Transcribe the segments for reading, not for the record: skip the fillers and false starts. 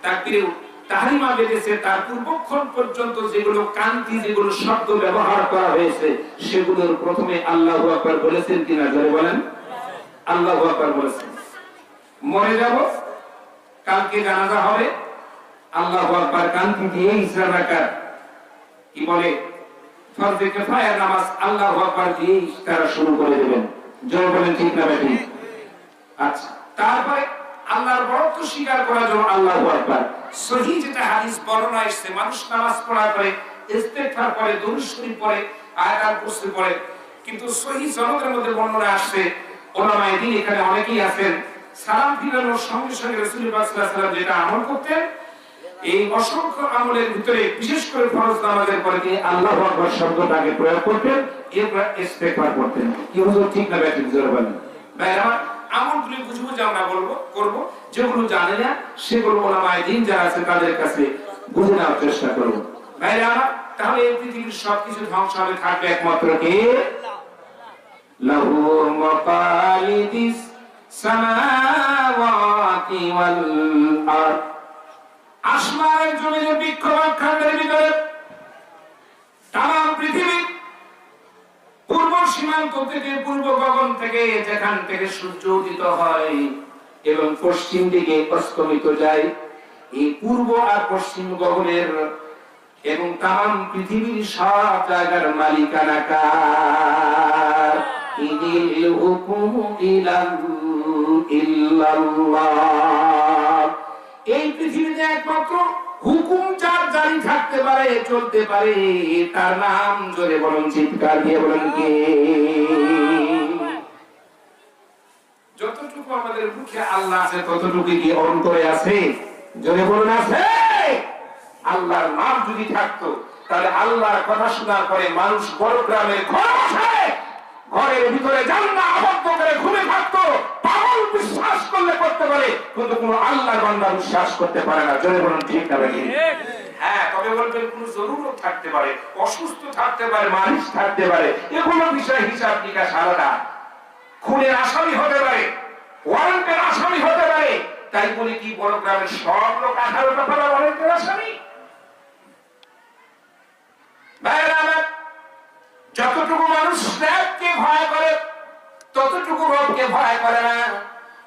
তাকবীরে তাহরিমা বেঁধেছে, তার পূর্বক্ষণ পর্যন্ত যেগুলো কান্তি, যেগুলো শব্দ ব্যবহার করা হয়েছে, সেগুলোর প্রথমে আল্লাহু আকবার বলেছেন কিনা জোরে বলেন? আল্লাহু আকবার বলেছেন। মরে যাব, কালকে জানাজা হবে, আল্লাহু আকবার কান্তি দিয়ে ইসরা রাকাত কি বলে ফরজে কিফায়া নামাজ আল্লাহু আকবার দিয়ে তারা শুরু করে দেবেন। জোরে বলেন ঠিক না বেঠিক? আচ্ছা, তারপরে আল্লাহর বরত্ব স্বীকার করার জন্য আল্লাহু আকবার। সহিহ যেটা হাদিস বর্ণনা এসেছে, মানুষ নামাজ পড়ার পরে ইস্তেগফার পড়ে, দুরূদ শরীফ পড়ে, আয়াতুল কুরসি পড়ে, কিন্তু সহিহ সনদের মধ্যে বর্ণনা আসছে, উলামায়ে দ্বীন এখানে অনেকেই আছেন, সালাম ফিরানোর সঙ্গে সঙ্গে রাসূলুল্লাহ সাল্লাল্লাহু আলাইহি ওয়াসাল্লাম যেটা আমল করতেন, এই অসংখ্য আমলের ভিতরে বিশেষ করে ফরজ নামাজের পরে তিনি আল্লাহু আকবার শব্দটাকে প্রয়োগ করতেন, এরপর ইস্তেগফার করতেন। কি হুজুর ঠিক না বেঠিক জোরে বলেন? ভাইরা আমলগুলি বুঝবো যে আমরা করব, যেগুলো জানে না সেগুলো উলামায়ে দ্বীন যারা আছে তাদের কাছে বুঝে নেওয়ার চেষ্টা করব। ভাইরা তাহলে এই পৃথিবীর সবকিছু ধ্বংস হবে, থাকবে একমাত্র কে? লাহু মাকালিদিস সামাওয়াতি ওয়াল আরদ। আসমানের জমিনের বৃক্ষবাখান্ডের ভিতরে তাম পৃথিবী, পূর্ব সীমান্ত থেকে, পূর্ব গগন থেকে, যেখান থেকে সূর্য উদিত হয় এবং পশ্চিম দিকে অস্তমিত যায়, এই পূর্ব আর পশ্চিম গগনের এবং তাম পৃথিবীর সব জায়গার মালিকানা কার? ইনিল হুকুমু ইল্লাল্লাহ। এই পৃথিবীতে একমাত্র হুকুম যার জারি থাকতে পারে, চলতে পারে, তার নাম জোরে বলুন, চিৎকার দিয়ে বলুন কে? যতটুকু আমাদের মুখে আল্লাহ আছে ততটুকু কি অন্তরে আছে? জোরে বলুন আছে? আল্লাহর নাম যদি থাকতো তাহলে আল্লাহর কথা শোনার পরে মানুষ বড় গ্রামের ঘরের ভিতরে জান্নাত আবদ্ধ করে ঘুরে থাকতো, পাগল বিশ্বাস করলে করতে পারে, কিন্তু কোন আল্লাহর বান্দা বিশ্বাস করতে পারে না। জোরে বলুন ঠিক না বেঠিক? হ্যাঁ, তবে বলবেন কোন জরুরত থাকতে পারে, অসুস্থ থাকতে পারে, মারিশ থাকতে পারে, এগুলো বিষয় হিসাব নিকাশ আলাদা। খুনের আসামি হতে পারে, ওয়ারেন্টের আসামি হতে পারে, তাই বলে কি বড় গ্রামের সব লোক 18টা পারা ওয়ারেন্টের আসামি? যতটুকু মানুষ র্যাবকে ভয় করে ততটুকু রবকে ভয় করে না।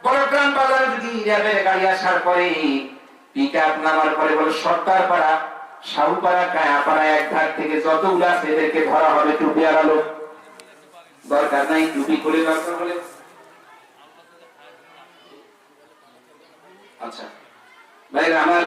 বড় গ্রাম বাজারে যদি র্যাবের গাড়ি আসার পরে, পিকআপ নামার পরে বলে সরকার পাড়া, সাহুপাড়া, কায়াপাড়া, এক ধার থেকে যতগুলো আছে এদেরকে ধরা হবে। টুপি আলো দরকার নাই, টুপি খুলে দরকার হলে। আচ্ছা ভাইরা আমার